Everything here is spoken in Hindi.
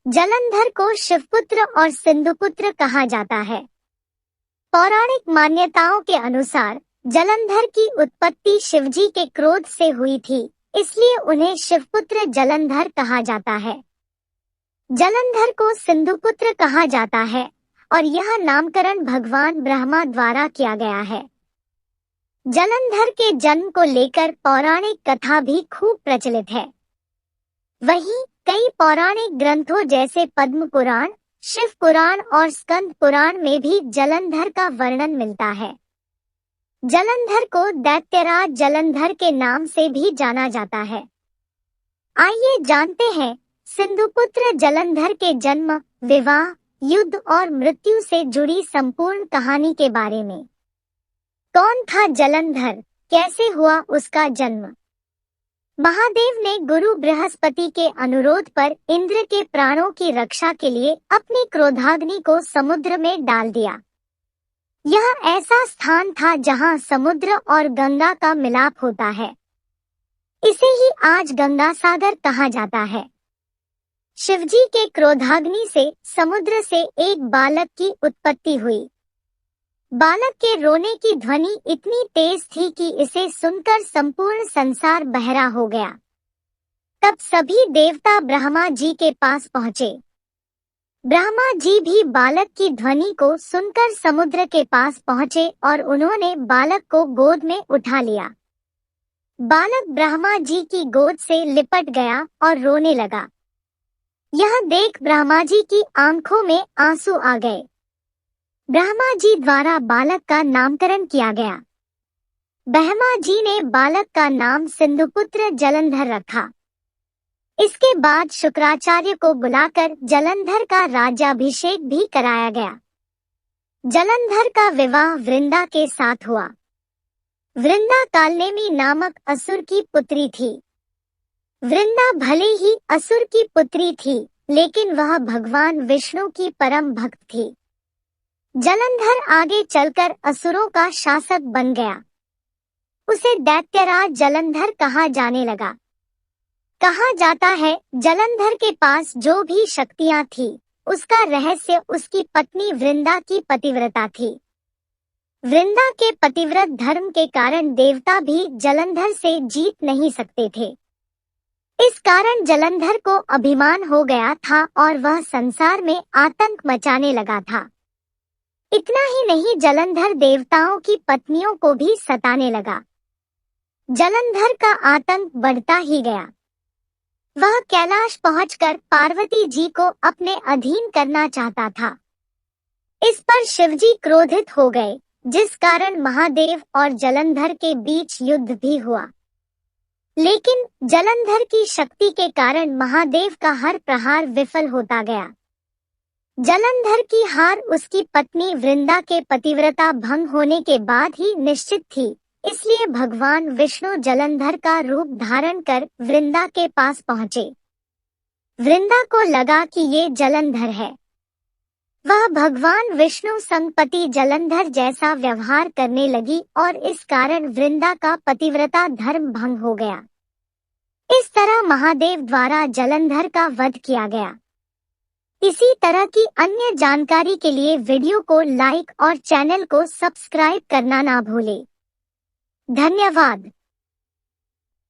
जलंधर को शिवपुत्र और सिंधुपुत्र कहा जाता है। पौराणिक मान्यताओं के अनुसार जलंधर की उत्पत्ति शिवजी के क्रोध से हुई थी, इसलिए उन्हें शिवपुत्र जलंधर कहा जाता है। जलंधर को सिंधुपुत्र कहा जाता है और यह नामकरण भगवान ब्रह्मा द्वारा किया गया है। जलंधर के जन्म को लेकर पौराणिक कथा भी खूब प्रचलित है। वहीं कई पौराणिक ग्रंथों जैसे पद्म पुराण, शिव पुराण और स्कंद पुराण में भी जलंधर का वर्णन मिलता है। जलंधर को दैत्यराज जलंधर के नाम से भी जाना जाता है। आइए जानते हैं सिंधुपुत्र जलंधर के जन्म, विवाह, युद्ध और मृत्यु से जुड़ी संपूर्ण कहानी के बारे में। कौन था जलंधर, कैसे हुआ उसका जन्म? महादेव ने गुरु बृहस्पति के अनुरोध पर इंद्र के प्राणों की रक्षा के लिए अपनी क्रोधाग्नि को समुद्र में डाल दिया। यह ऐसा स्थान था जहां समुद्र और गंगा का मिलाप होता है। इसे ही आज गंगा सागर कहा जाता है। शिवजी के क्रोधाग्नि से समुद्र से एक बालक की उत्पत्ति हुई। बालक के रोने की ध्वनि इतनी तेज थी कि इसे सुनकर संपूर्ण संसार बहरा हो गया। तब सभी देवता ब्रह्मा जी के पास पहुंचे। ब्रह्मा जी भी बालक की ध्वनि को सुनकर समुद्र के पास पहुंचे और उन्होंने बालक को गोद में उठा लिया। बालक ब्रह्मा जी की गोद से लिपट गया और रोने लगा। यह देख ब्रह्मा जी की आंखों में आंसू आ गए। ब्रह्मा जी द्वारा बालक का नामकरण किया गया। ब्रह्मा जी ने बालक का नाम सिंधुपुत्र जलंधर रखा। इसके बाद शुक्राचार्य को बुलाकर जलंधर का राज्याभिषेक भी कराया गया। जलंधर का विवाह वृंदा के साथ हुआ। वृंदा कालनेमी नामक असुर की पुत्री थी। वृंदा भले ही असुर की पुत्री थी, लेकिन वह भगवान विष्णु की परम भक्त थी। जलंधर आगे चलकर असुरों का शासक बन गया। उसे दैत्यराज जलंधर कहा जाने लगा। कहा जाता है जलंधर के पास जो भी शक्तियां थी, उसका रहस्य उसकी पत्नी वृंदा की पतिव्रता थी। वृंदा के पतिव्रत धर्म के कारण देवता भी जलंधर से जीत नहीं सकते थे। इस कारण जलंधर को अभिमान हो गया था और वह संसार में आतंक मचाने लगा था। इतना ही नहीं, जलंधर देवताओं की पत्नियों को भी सताने लगा। जलंधर का आतंक बढ़ता ही गया। वह कैलाश पहुंचकर पार्वती जी को अपने अधीन करना चाहता था। इस पर शिवजी क्रोधित हो गए, जिस कारण महादेव और जलंधर के बीच युद्ध भी हुआ। लेकिन जलंधर की शक्ति के कारण महादेव का हर प्रहार विफल होता गया। जलंधर की हार उसकी पत्नी वृंदा के पतिव्रता भंग होने के बाद ही निश्चित थी, इसलिए भगवान विष्णु जलंधर का रूप धारण कर वृंदा के पास पहुंचे। वृंदा को लगा कि ये जलंधर है। वह भगवान विष्णु संग पति जलंधर जैसा व्यवहार करने लगी और इस कारण वृंदा का पतिव्रता धर्म भंग हो गया। इस तरह महादेव द्वारा जलंधर का वध किया गया। इसी तरह की अन्य जानकारी के लिए वीडियो को लाइक और चैनल को सब्सक्राइब करना ना भूलें। धन्यवाद।